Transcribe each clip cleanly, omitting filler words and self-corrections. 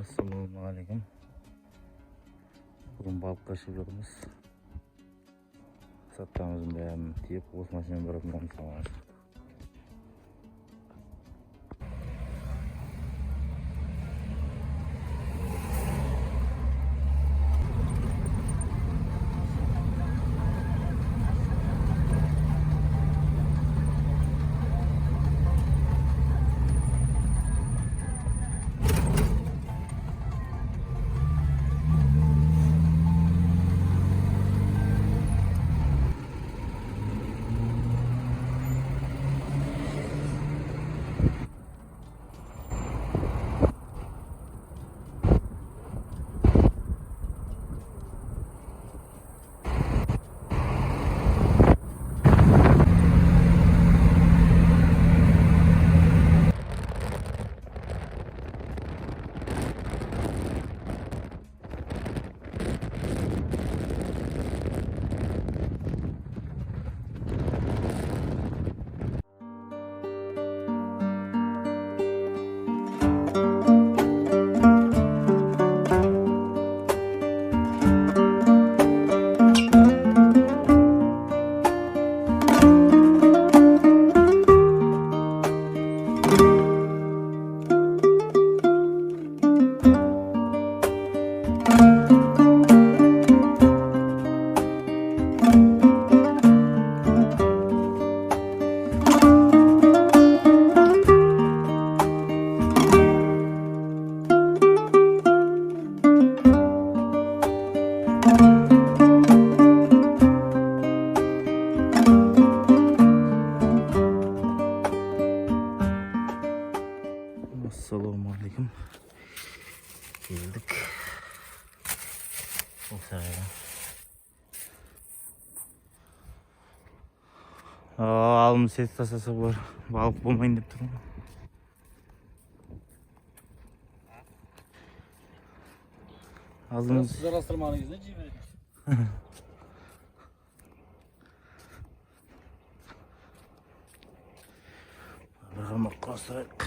Assalamualaikum. Bugün balık kaçırıyoruz. Sattamızın beyanını deyip boş maşını bırakmamız var. Assalamualaikum. Geldik. O sıraya. Alım set tasası var. Balık bulmayın deyip durma. Aldınız. Size rastlamanın yüzüne ciğer verecek. Bakalım kostarak.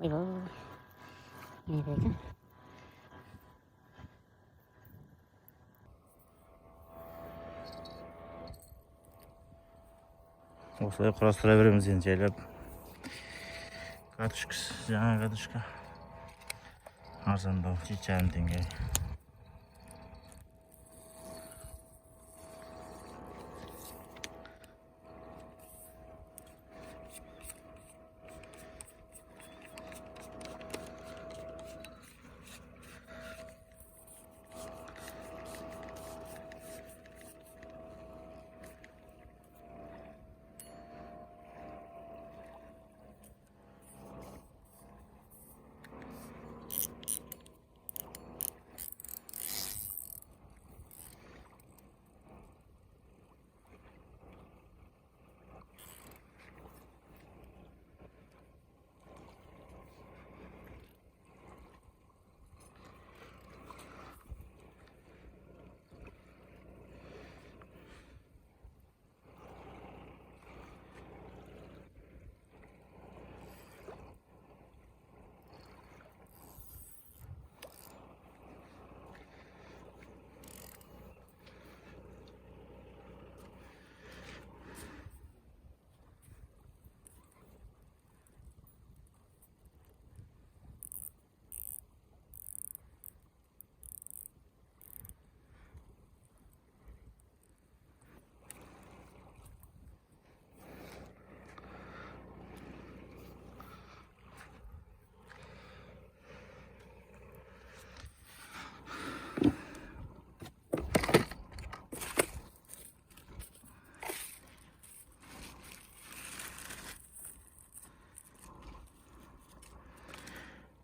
Ayo, ini saja. Oslayıp kurastırabiliriz yani ceylep. Katışkı, жаңа katışkı. Arzanda çiçeğim denge.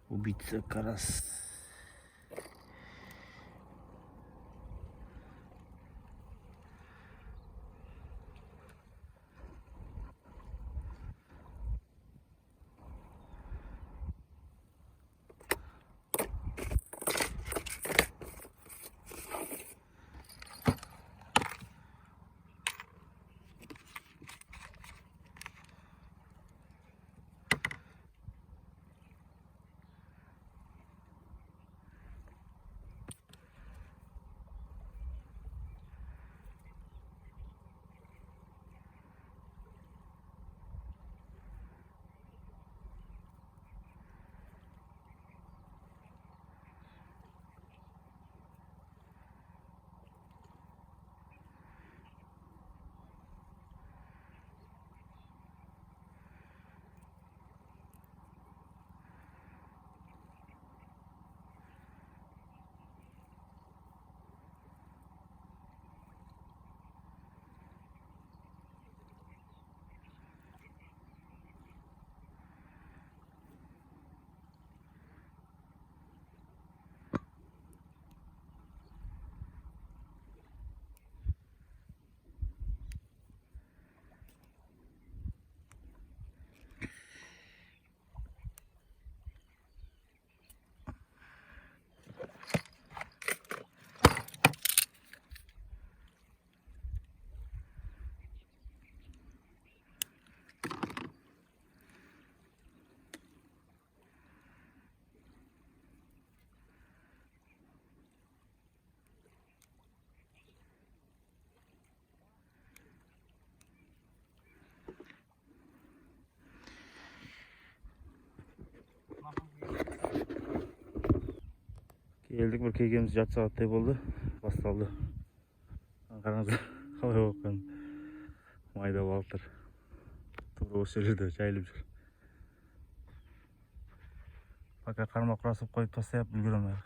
Убийца карас. Geldik, bir kegemiz jat saatтай болды. Басталды. Қараңыздар, қалай болып жатқан майда балықтар. Тура осы жерде жайылып жүр. Пока қармақ құрасып қойып тастап үлгеремін.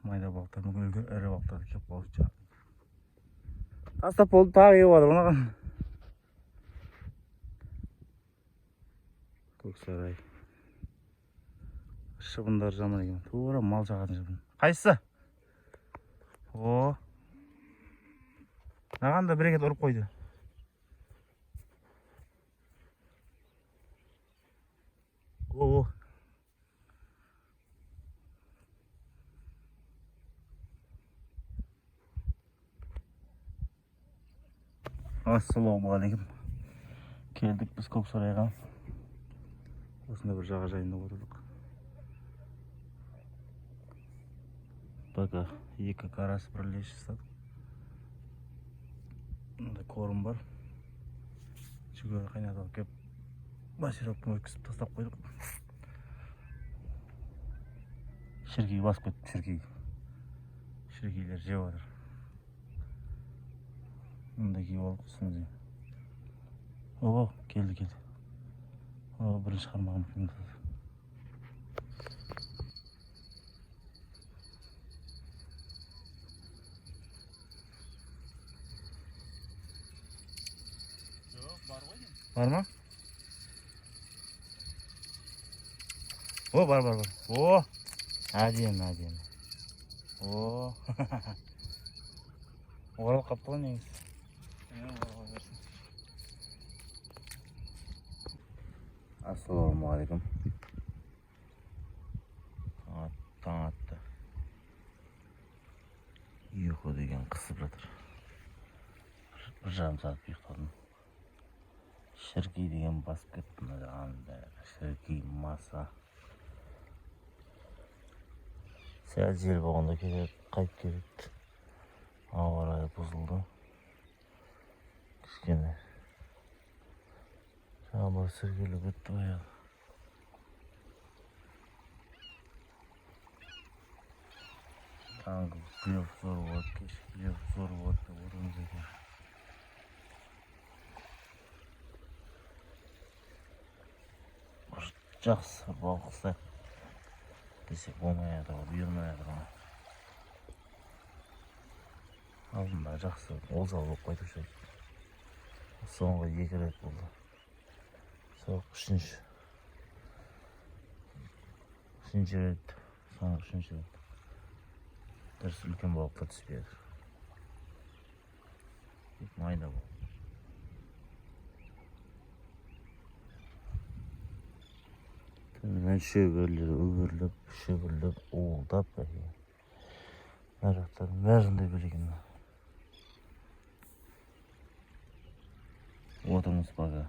Майда балықтар, мүмкін ірі балықтарды кеп қалып шығар. Тастап болды, тағы кеп жатыр мынаған. Көксарай. Шыбындар жаман екен. Тура мал жағатын шыбын. Қайсысы? О. Маған да бір рет ұрып қойды. О. Ассалаумағалейкум. Келдік біз Көксарайға. Осында бір жағажайында отырдық. Пока екі карас бірлесіп ұстадық. Мында корым бар. Жүгері қайнатып кеп басировканы өткізіп тастап қойдық. Шіркей басып кетті, шіркей. Шіркейлер жеп жатыр. Мында кей болып үстімізде. О, келді. О, бірінші қармағым қимылдады. Бар ма? О, бар. О, әдемі. О, орал қапты ғой негіз. Ассалаумағалейкум. Таң атты. Ұйқы деген қысып жатыр. Бір жарым сағат ұйықтадым. Шіркей деген басып кетті мына жағында. Шіркей маса. Сәл жел болғанда келеді, қайып келеді. Ауа райы бұзылды. Кішкене жаңбыр сіркеліп өтті баяғы. Таңғы клев зор болады, кеш клев зор болады деп отырмыз екен. Жақсы балық ұстайық десек болмай жатыр, бұйырмай жатыр. Алдында жақсы олжал болып қайтушы еді. Соңғы 2 рет болды. Соқ үшінші. Üçüncü rет. Sonra üçüncü rет. Дұрыс үлкен балықтар түспеді. Тек майда бол. Түнімен шөгірлеп, уылдап бәке. Әрақтардың бәрінде білген. Отырмыз баға.